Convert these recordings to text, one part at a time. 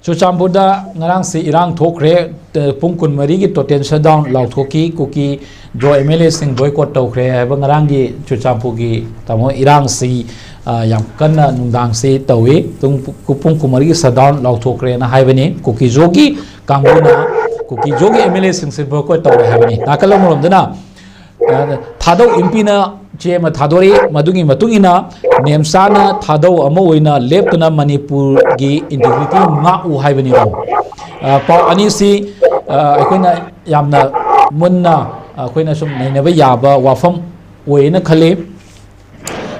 Chuchampuda ngarang si irang thokre pungkun mari gi total shutdown lauthoki kuki jo MLA sing boycott tawkre haba ngarang gi Chuchampu gi tamo irang si yam kanna nungdang si tawi tung pungkun mari gi shutdown lauthokre na haibani kuki jogi kanguna kuki jogi MLA sing si boycott tawre haibani nakalam romdana thadau impina chema thadori madungi matungina nemsana thadau ama oina leptuna manipur gi integrity nga u haibani ro pau ani si akoina yamna munna akoina sum nainaba yaba wafam oina khale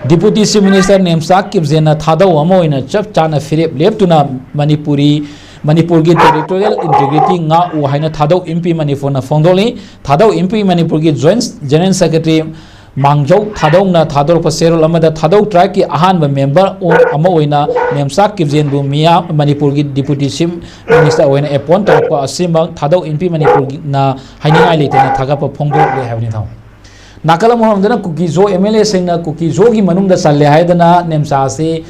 deputy chief minister nemsa kibjena thadau ama oina chap chana firep leptuna manipur gi territorial integrity nga u haina thadau MP manipur na fondoli thadau MP manipur gi joint general secretary Mangjau Thadongna Thador Paserol Amada Thadok Tribe ki ahanba member ama oina nemsak kibjen bu miya Manipur gi deputy chief minister oina appoint tawpa asimang Thadok MP Manipur na hainingai leitena thagapa phongdok le habni thaw nakala mohamdana kuki zo MLA singna kuki zo gi manungda salle haidana nemsa se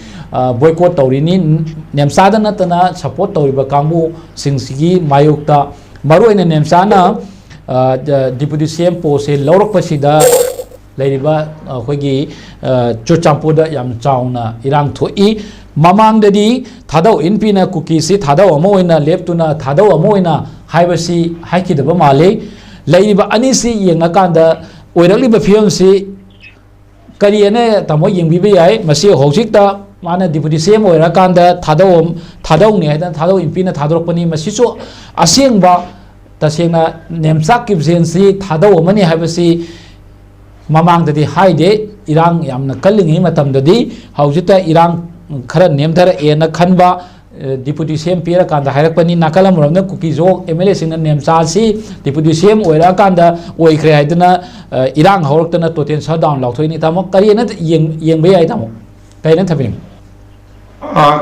boycott tawrini nemsa da natana support tawriba kangbu singsigi mayukta maroina nemsa na deputy CM post se lawrak pasida Ladiba Hogi Chuchampuda Yam Chauna Irang Tui Mamang Dedi Thadau Inpina Kukisi Thadau Amoina Leptuna Thadau Amoina Haibasi Haki the Bamale Ladiba Anisi Yanakanda Oiraliba Fiumsi Kariane Tamo Yimbi Masi Hojikta Mana Deputy Same Oirakanda Thadau Niadan Thadau Impina Thadropani Masiso Asingba Tasena Nemsak Kibzensi Thadau Mani Habasi Mamang dadi haide irang yamna kallingi matam dadi haujita irang khara nemdara ena khanba deputy CM pera kanda hairakpani nakalam romna kuki jo MLA singna nemcha si deputy CM oira kanda oikre haidana irang hawraktana total shutdown lauthoini tamo kariyana yengbe ai tamo kaina thabim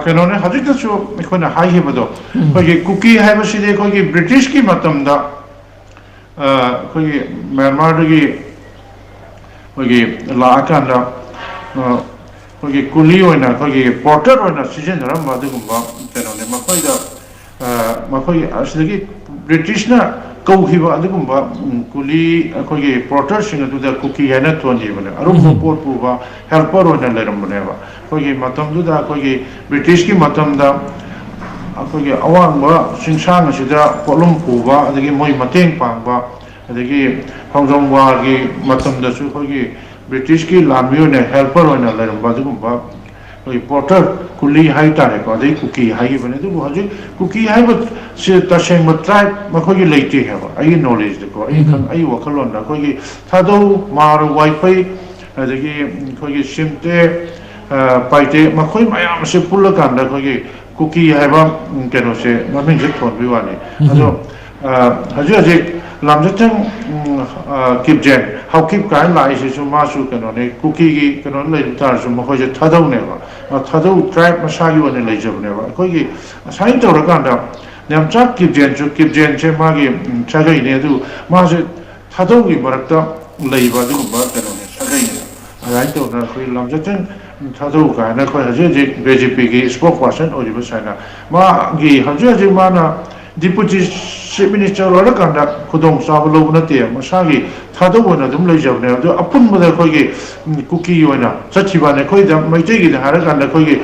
kanone hajita chu ikhona hai hebado kogi kuki haibaside kogi British ki matamda kogi Myanmar gi kogi laakanda kogi kuli oina kogi porter oina season ramba dugumba kanone makoida asdagi British na kauhiba adugumba kuli kogi porter singa duda kuki hena thonji bane arum port puba helper oina lerambane ba kogi matam duda kogi British ki matamda kogi awangba singsang asida polum puba adagi moi mateng pangba adagi Hongzong war gi matam da su kogi British ki lamio ne helper oina leramba dugumba kogi porter kuli hai tare ko adai kuki hai bane du haji kuki hai ba se taseng ma tribe ma kogi leite ha ai knowledge de ko ai kan ai wakalon da kogi thado mar wifi adagi kogi simte paite ma koi mayam se pulla kan da kogi kuki hai ba keno se ma min je thon bi wani ado haji lamjatang kipjen how keep kan lai se su ma su kano ne kuki gi kano le tar su ma hoje thadau ne ba thadau tribe ma sa gi wane le jab ne ba koi gi sain to ra kan da nyam chak kipjen che ma gi chagai ne du ma se thadau gi barakta lei ba du ba kano ne chagai ne ai to na koi lamjatang thadau ka na koi haje je BJP gi spokesperson ori ba sa na ma gi haje ma na deputy chief minister ora kanda khudong sablo na te masagi thado bona dum lei jab ne do apun mada khoi gi kuki oina chachiba ne khoi da maite gi da har kanda khoi gi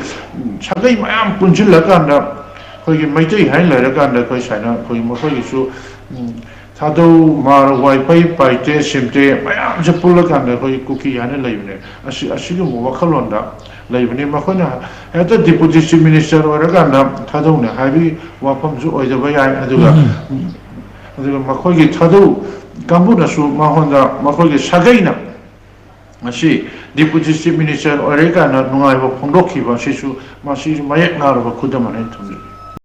chagai mayam punjil la kanda khoi gi maite hai la kanda khoi saina khoi mo khoi gi su thado mar wifi paite simte mayam japul la kanda khoi kuki hane lei ne asi gi mo wakhalon da leibani makhona eta deputy chief minister ora kanda thadau ne habi wapam ju oida yai aduga makhogi thadau kambuna su mahonda makhogi sagaina masi deputy chief minister ora kana nungai ba phongdokhi ba sisu masi mayak na ro khudamane thumni